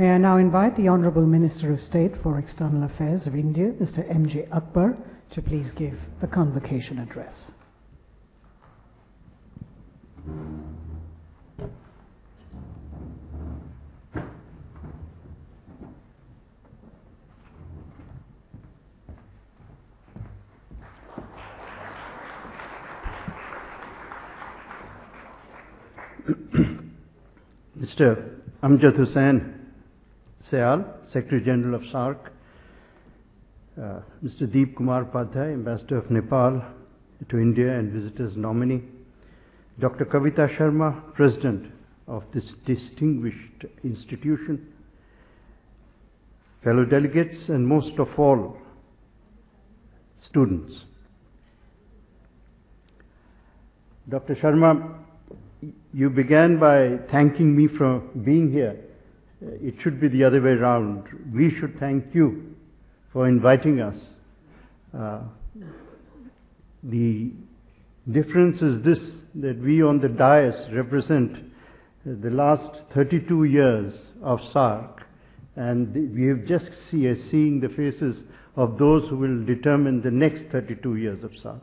May I now invite the Honourable Minister of State for External Affairs of India, Mr. MJ Akbar, to please give the convocation address. Mr. Amjad Hussain Sayal, Secretary General of SAARC, Mr. Deep Kumar Padhya, Ambassador of Nepal to India and Visitors Nominee, Dr. Kavita Sharma, President of this distinguished institution, fellow delegates, and most of all, students. Dr. Sharma, you began by thanking me for being here. It should be the other way around. We should thank you for inviting us. The difference is this, that we on the dais represent the last 32 years of SAARC, and we have just seeing the faces of those who will determine the next 32 years of SAARC.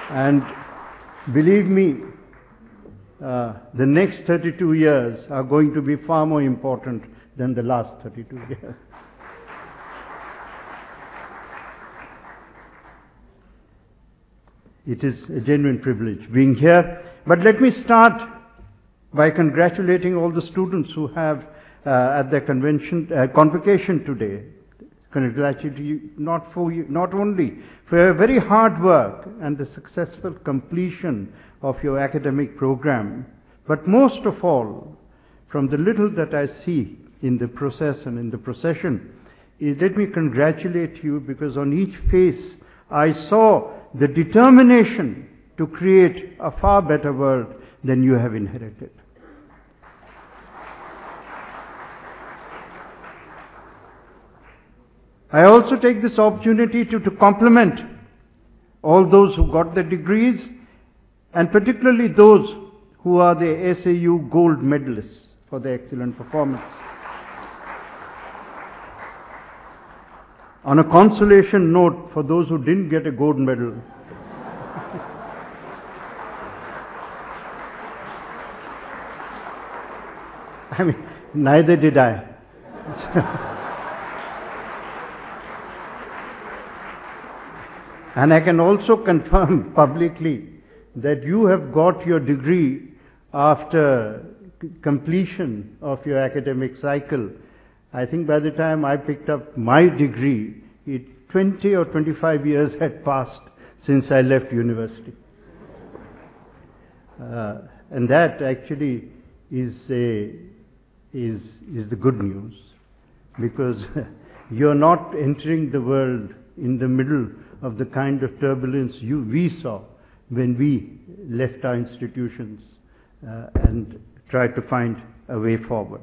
And believe me, the next 32 years are going to be far more important than the last 32 years. It is a genuine privilege being here. But let me start by congratulating all the students who have at their convocation today. Congratulate you not only for your very hard work and the successful completion of your academic program, but most of all, from the little that I see in the process and in the procession, let me congratulate you, because on each face I saw the determination to create a far better world than you have inherited. I also take this opportunity to compliment all those who got the degrees, and particularly those who are the SAU gold medalists for their excellent performance. On a consolation note, for those who didn't get a gold medal, I mean, neither did I. And I can also confirm publicly that you have got your degree after completion of your academic cycle. I think by the time I picked up my degree, 20 or 25 years had passed since I left university. And that actually is the good news, because you're not entering the world in the middle of the kind of turbulence we saw when we left our institutions and tried to find a way forward.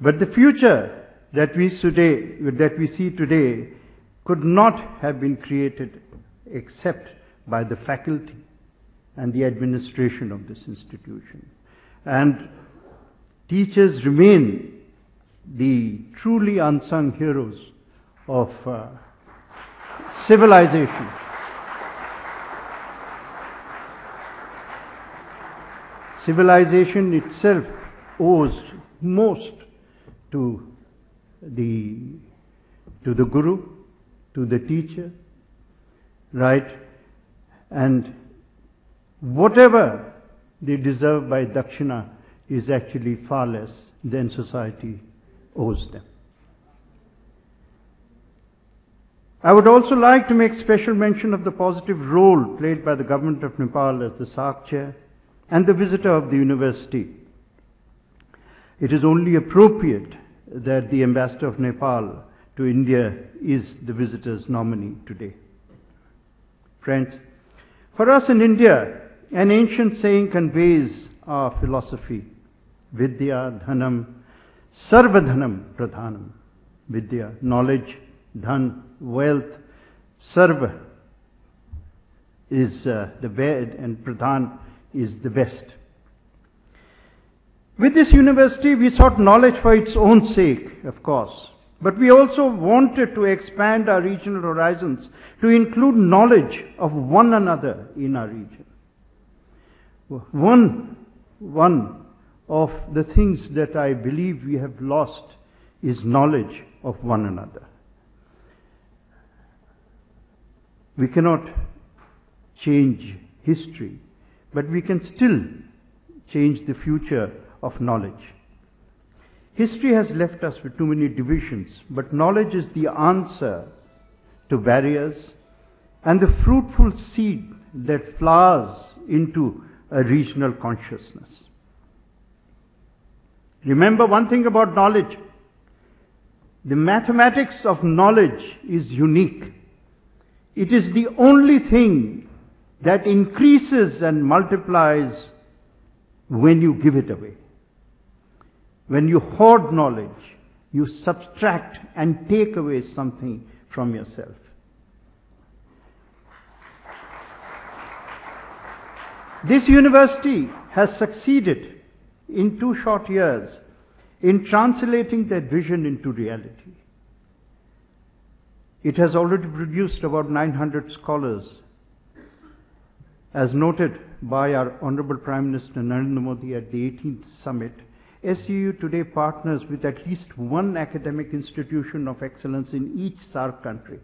But the future that we see today could not have been created except by the faculty and the administration of this institution. And teachers remain the truly unsung heroes of civilization. Civilization itself owes most to the guru, to the teacher, right? And whatever they deserve by dakshina is actually far less than society owes them. I would also like to make special mention of the positive role played by the government of Nepal as the SAARC chair and the visitor of the university. It is only appropriate that the ambassador of Nepal to India is the visitor's nominee today. Friends, for us in India, an ancient saying conveys our philosophy: Vidya Dhanam Sarvadhanam Pradhanam. Vidya, knowledge, dhan, wealth, sarva is the Ved and Pradhan is the West. With this university, we sought knowledge for its own sake, of course, but we also wanted to expand our regional horizons to include knowledge of one another in our region. One of the things that I believe we have lost is knowledge of one another. We cannot change history, but we can still change the future of knowledge. History has left us with too many divisions, but knowledge is the answer to barriers and the fruitful seed that flowers into a regional consciousness. Remember one thing about knowledge. The mathematics of knowledge is unique. It is the only thing that increases and multiplies when you give it away. When you hoard knowledge, you subtract and take away something from yourself. This university has succeeded in 2 short years in translating that vision into reality. It has already produced about 900 scholars. As noted by our Honorable Prime Minister Narendra Modi at the 18th Summit, SCU today partners with at least one academic institution of excellence in each SAARC country.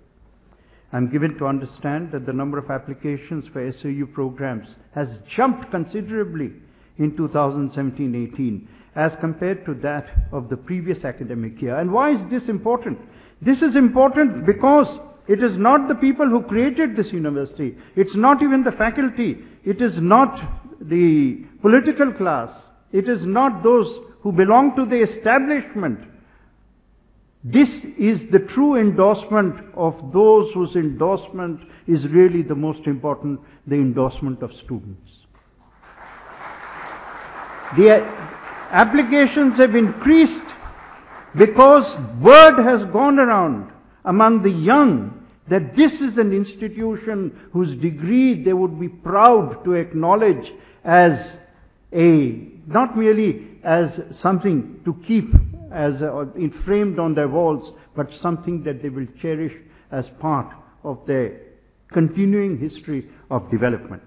I am given to understand that the number of applications for SCU programs has jumped considerably in 2017-18 as compared to that of the previous academic year. And why is this important? This is important because it is not the people who created this university. It's not even the faculty. It is not the political class. It is not those who belong to the establishment. This is the true endorsement of those whose endorsement is really the most important, the endorsement of students. The applications have increased because word has gone around among the young that this is an institution whose degree they would be proud to acknowledge as not merely as something to keep as framed on their walls, but something that they will cherish as part of their continuing history of development.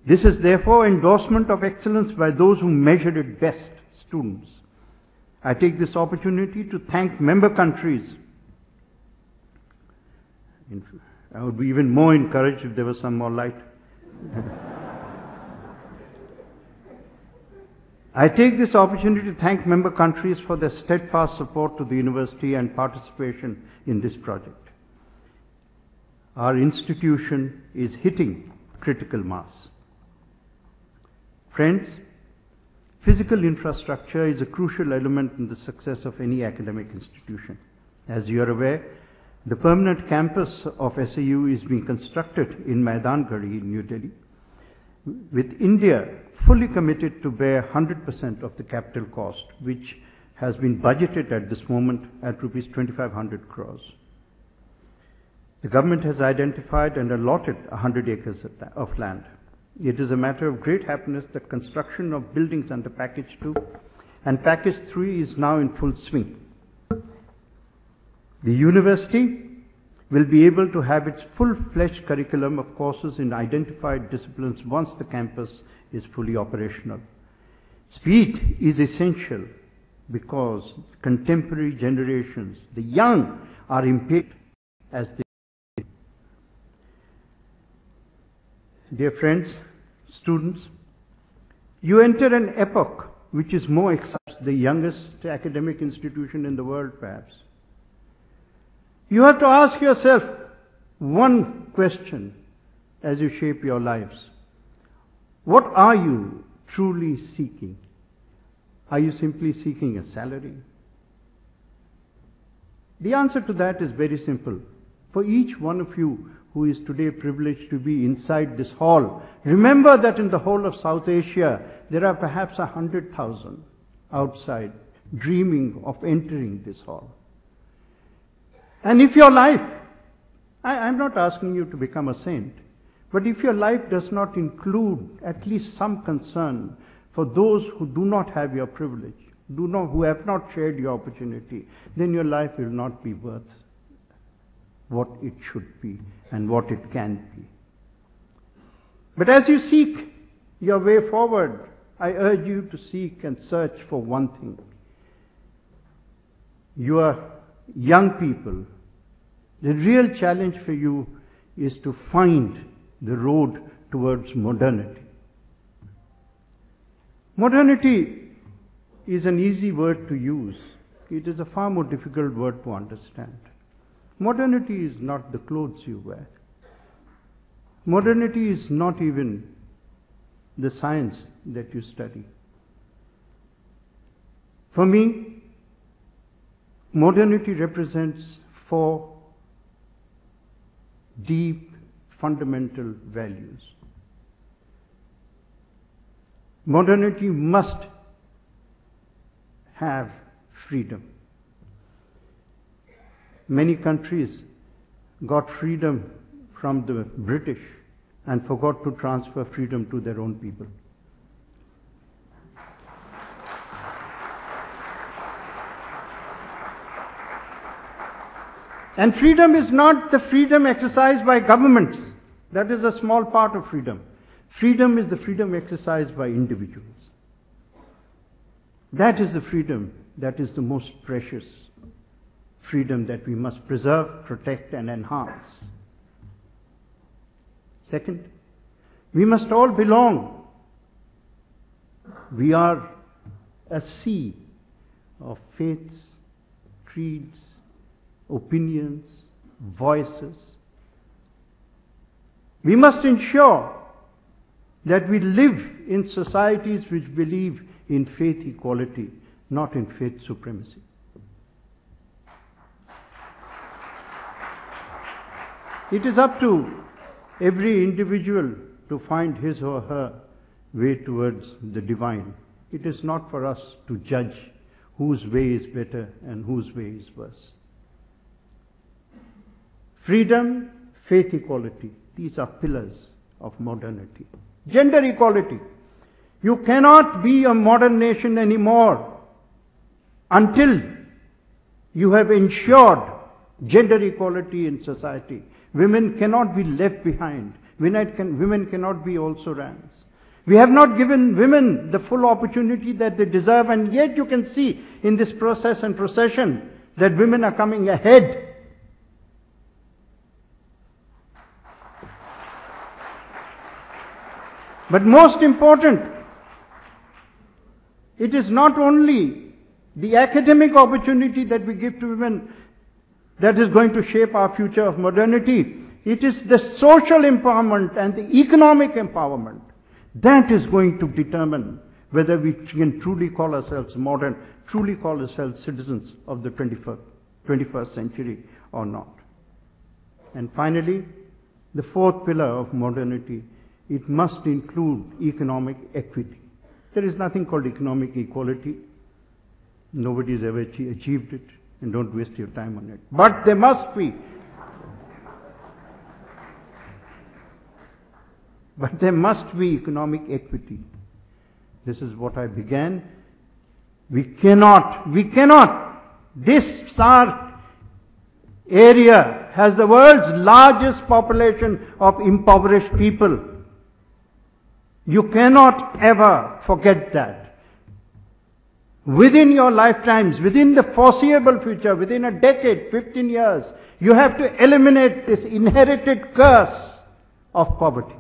This is therefore endorsement of excellence by those who measure it best, students. I take this opportunity to thank member countries. I would be even more encouraged if there was some more light. I take this opportunity to thank member countries for their steadfast support to the university and participation in this project. Our institution is hitting critical mass. Friends, physical infrastructure is a crucial element in the success of any academic institution. As you are aware, the permanent campus of SAU is being constructed in Maidan Garhi in New Delhi, with India fully committed to bear 100% of the capital cost, which has been budgeted at this moment at rupees 2,500 crores. The government has identified and allotted 100 acres of land. It is a matter of great happiness that construction of buildings under Package 2 and Package 3 is now in full swing. The university will be able to have its full-fledged curriculum of courses in identified disciplines once the campus is fully operational. Speed is essential because contemporary generations, the young, are impatient as they. Dear friends, students, you enter an epoch which is more exciting, the youngest academic institution in the world perhaps. You have to ask yourself one question as you shape your lives. What are you truly seeking? Are you simply seeking a salary? The answer to that is very simple. For each one of you who is today privileged to be inside this hall, remember that in the whole of South Asia, there are perhaps 100,000 outside dreaming of entering this hall. And if your life I'm not asking you to become a saint, but if your life does not include at least some concern for those who do not have your privilege, who have not shared your opportunity, then your life will not be worth what it should be and what it can be. But as you seek your way forward, I urge you to seek and search for one thing. You are young people. The real challenge for you is to find the road towards modernity. Modernity is an easy word to use. It is a far more difficult word to understand. Modernity is not the clothes you wear. Modernity is not even the science that you study. For me, modernity represents 4 deep, fundamental values. Modernity must have freedom. Many countries got freedom from the British and forgot to transfer freedom to their own people. And freedom is not the freedom exercised by governments. That is a small part of freedom. Freedom is the freedom exercised by individuals. That is the freedom that is the most precious freedom that we must preserve, protect, and enhance. Second, we must all belong. We are a sea of faiths, creeds, opinions, voices. We must ensure that we live in societies which believe in faith equality, not in faith supremacy. It is up to every individual to find his or her way towards the divine. It is not for us to judge whose way is better and whose way is worse. Freedom, faith equality, these are pillars of modernity. Gender equality. You cannot be a modern nation anymore until you have ensured gender equality in society. Women cannot be left behind. Women cannot be also rans. We have not given women the full opportunity that they deserve, and yet you can see in this process and procession that women are coming ahead. But most important, it is not only the academic opportunity that we give to women that is going to shape our future of modernity. It is the social empowerment and the economic empowerment that is going to determine whether we can truly call ourselves modern, truly call ourselves citizens of the 21st century or not. And finally, the fourth pillar of modernity, it must include economic equity. There is nothing called economic equality. Nobody has ever achieved it, and don't waste your time on it. But there must be. But there must be economic equity. This is what I began. We cannot. This SAARC area has the world's largest population of impoverished people. You cannot ever forget that. Within your lifetimes, within the foreseeable future, within a decade, 15 years, you have to eliminate this inherited curse of poverty.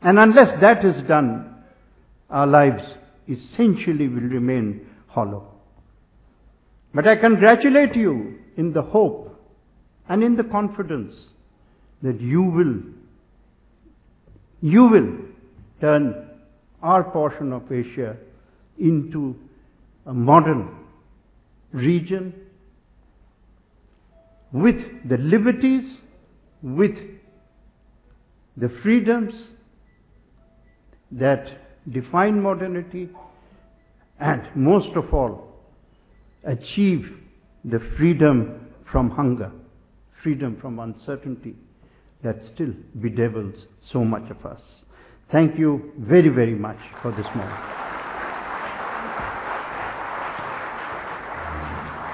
And unless that is done, our lives essentially will remain hollow. But I congratulate you in the hope and in the confidence that you will turn our portion of Asia into a modern region with the liberties, with the freedoms that define modernity, and most of all, achieve the freedom from hunger, freedom from uncertainty that still bedevils so much of us. Thank you very, very much for this moment.